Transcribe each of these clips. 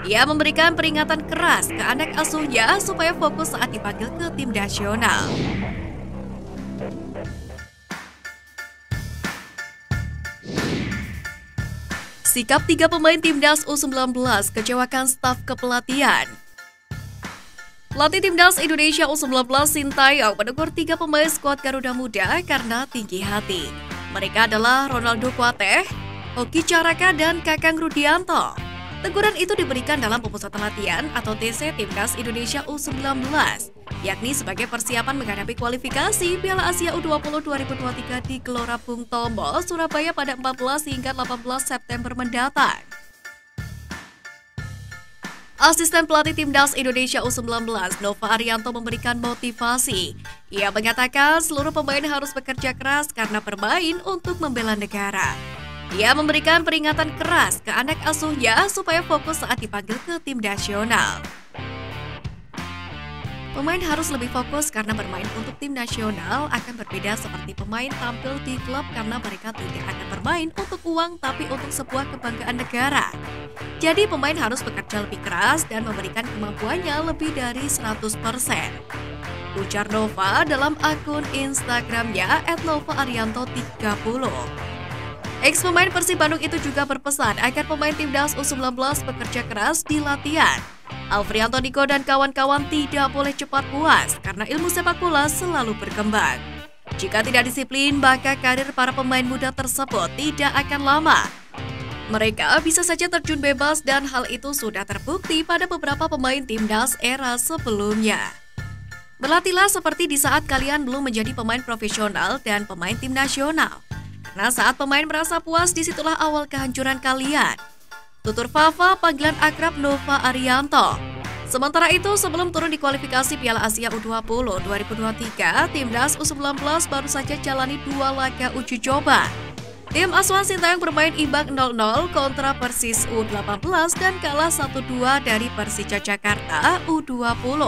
Ia memberikan peringatan keras ke anak asuhnya supaya fokus saat dipanggil ke tim nasional. Sikap 3 pemain Timnas U19 kecewakan staf kepelatihan. Pelatih Timnas Indonesia U19 Sintayong menegur 3 pemain skuad Garuda Muda karena tinggi hati. Mereka adalah Ronaldo Kuateh, Hoki Caraka, dan Kakang Rudianto. Teguran itu diberikan dalam pemusatan latihan atau TC Timnas Indonesia U19, yakni sebagai persiapan menghadapi kualifikasi Piala Asia U20 2023 di Gelora Bung Tomo, Surabaya pada 14 hingga 18 September mendatang. Asisten pelatih Timnas Indonesia U19, Nova Arianto, memberikan motivasi. Ia mengatakan seluruh pemain harus bekerja keras karena bermain untuk membela negara. Ia memberikan peringatan keras ke anak asuhnya supaya fokus saat dipanggil ke tim nasional. Pemain harus lebih fokus karena bermain untuk tim nasional akan berbeda seperti pemain tampil di klub karena mereka tidak akan bermain untuk uang tapi untuk sebuah kebanggaan negara. Jadi pemain harus bekerja lebih keras dan memberikan kemampuannya lebih dari 100%. Ujar Nova dalam akun Instagramnya @novaarianto30. Ex-pemain Persib Bandung itu juga berpesan agar pemain Timnas U19 bekerja keras di latihan. Alfrianto Niko dan kawan-kawan tidak boleh cepat puas karena ilmu sepak bola selalu berkembang. Jika tidak disiplin, maka karir para pemain muda tersebut tidak akan lama. Mereka bisa saja terjun bebas dan hal itu sudah terbukti pada beberapa pemain Timnas era sebelumnya. Berlatihlah seperti di saat kalian belum menjadi pemain profesional dan pemain tim nasional. Karena saat pemain merasa puas, disitulah awal kehancuran kalian. Tutur Fafa, panggilan akrab Nova Arianto. Sementara itu, sebelum turun di kualifikasi Piala Asia U20 2023, Timnas U19 baru saja jalani 2 laga uji coba. Tim asuhan Sintayong bermain imbang 0-0 kontra Persis U18 dan kalah 1-2 dari Persija Jakarta U20.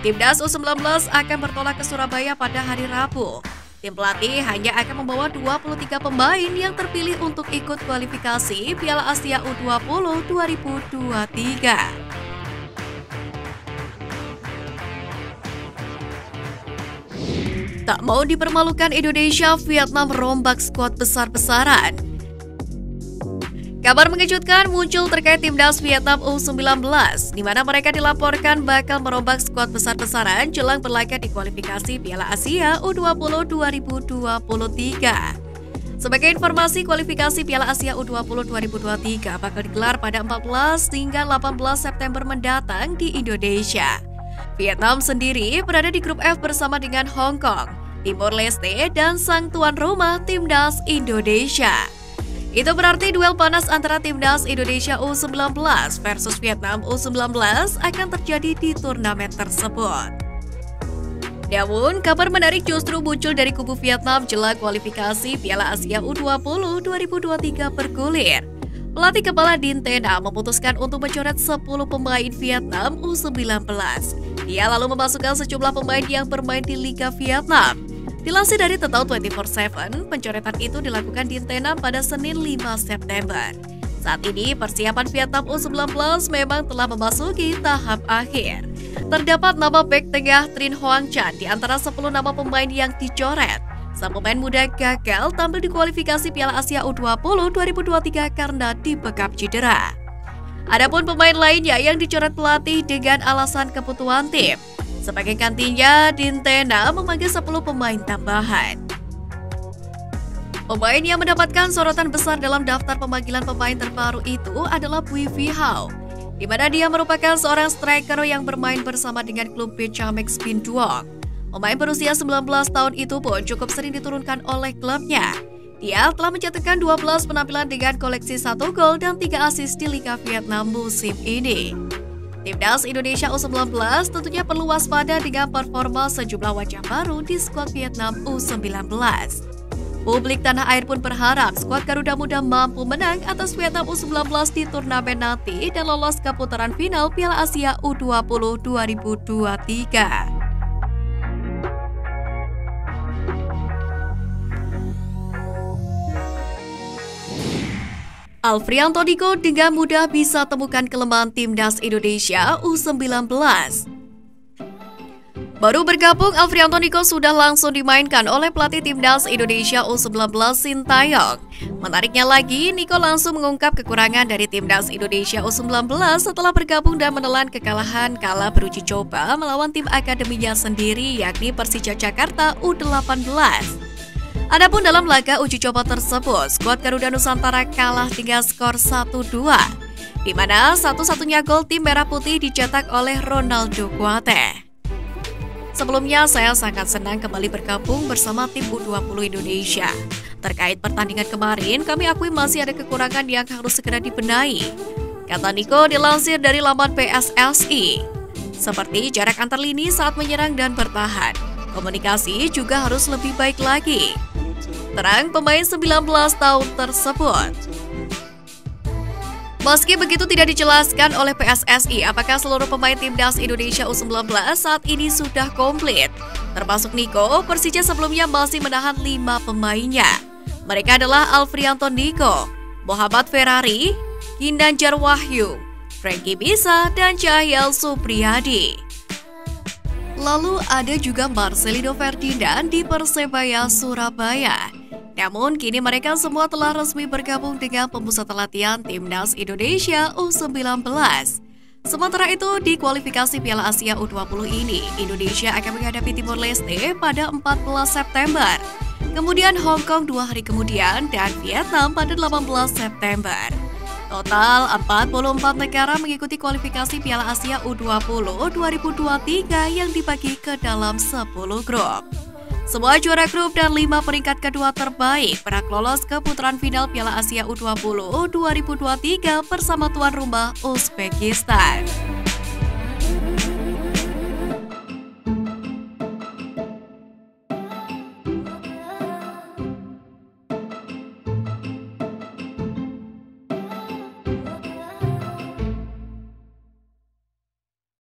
Timnas U19 akan bertolak ke Surabaya pada hari Rabu. Tim pelatih hanya akan membawa 23 pemain yang terpilih untuk ikut kualifikasi Piala Asia U20 2023. Tak mau dipermalukan Indonesia, Vietnam merombak skuad besar-besaran. Kabar mengejutkan muncul terkait Timnas Vietnam U19, di mana mereka dilaporkan bakal merombak skuad besar-besaran jelang berlaga di kualifikasi Piala Asia U20 2023. Sebagai informasi, kualifikasi Piala Asia U20 2023 bakal digelar pada 14 hingga 18 September mendatang di Indonesia. Vietnam sendiri berada di grup F bersama dengan Hong Kong, Timor Leste, dan sang tuan rumah Timnas Indonesia. Itu berarti duel panas antara Timnas Indonesia U19 versus Vietnam U19 akan terjadi di turnamen tersebut. Namun, kabar menarik justru muncul dari kubu Vietnam jelang kualifikasi Piala Asia U20 2023 bergulir. Pelatih kepala Din Tena memutuskan untuk mencoret 10 pemain Vietnam U19. Ia lalu memasukkan sejumlah pemain yang bermain di Liga Vietnam. Dilansir dari Total 24/7, pencoretan itu dilakukan Din Tena pada Senin 5 September. Saat ini, persiapan Vietnam U19 memang telah memasuki tahap akhir. Terdapat nama bek tengah Trinh Hoang Chan di antara 10 nama pemain yang dicoret. Sang pemain muda gagal tampil di kualifikasi Piala Asia U20 2023 karena dibekap cedera. Adapun pemain lainnya yang dicoret pelatih dengan alasan kebutuhan tim. Sebagai gantinya, Din Tena memanggil 10 pemain tambahan. Pemain yang mendapatkan sorotan besar dalam daftar pemanggilan pemain terbaru itu adalah Bui Vihao, di mana dia merupakan seorang striker yang bermain bersama dengan klub Bechamex Binh Duong. Pemain berusia 19 tahun itu pun cukup sering diturunkan oleh klubnya. Dia telah mencetakkan 12 penampilan dengan koleksi 1 gol dan 3 assist di Liga Vietnam musim ini. Timnas Indonesia U19 tentunya perlu waspada dengan performa sejumlah wajah baru di skuad Vietnam U19. Publik tanah air pun berharap skuad Garuda Muda mampu menang atas Vietnam U19 di turnamen nanti dan lolos ke putaran final Piala Asia U20 2023. Alfrianto Diko dengan mudah bisa temukan kelemahan timnas Indonesia U19. Baru bergabung, Alfrianto Diko sudah langsung dimainkan oleh pelatih timnas Indonesia U19 Sintayong. Menariknya lagi, Niko langsung mengungkap kekurangan dari timnas Indonesia U19 setelah bergabung dan menelan kekalahan kala beruji coba melawan tim akademinya sendiri yakni Persija Jakarta U18. Adapun dalam laga uji coba tersebut, skuad Garuda Nusantara kalah dengan skor 1-2, di mana satu-satunya gol tim Merah Putih dicetak oleh Ronaldo Kuate. Sebelumnya, saya sangat senang kembali bergabung bersama tim U20 Indonesia. Terkait pertandingan kemarin, kami akui masih ada kekurangan yang harus segera dibenahi, kata Niko dilansir dari laman PSSI. Seperti jarak antar lini saat menyerang dan bertahan, komunikasi juga harus lebih baik lagi, terang pemain 19 tahun tersebut. Meski begitu tidak dijelaskan oleh PSSI apakah seluruh pemain timnas Indonesia U19 saat ini sudah komplit. Termasuk Niko, Persija sebelumnya masih menahan 5 pemainnya. Mereka adalah Alfrianto Diko, Muhammad Ferrari, Ginanjar Wahyu, Frankie Bisa, dan Cahyal Supriyadi. Lalu ada juga Marcelino Ferdinand di Persebaya Surabaya. Namun kini mereka semua telah resmi bergabung dengan pemusatan latihan timnas Indonesia U19. Sementara itu di kualifikasi Piala Asia U20 ini, Indonesia akan menghadapi Timor Leste pada 14 September. Kemudian Hong Kong 2 hari kemudian dan Vietnam pada 18 September. Total 44 negara mengikuti kualifikasi Piala Asia U20 2023 yang dibagi ke dalam 10 grup. Semua juara grup dan 5 peringkat kedua terbaik berhak lolos ke putaran final Piala Asia U20 2023 bersama tuan rumah Uzbekistan.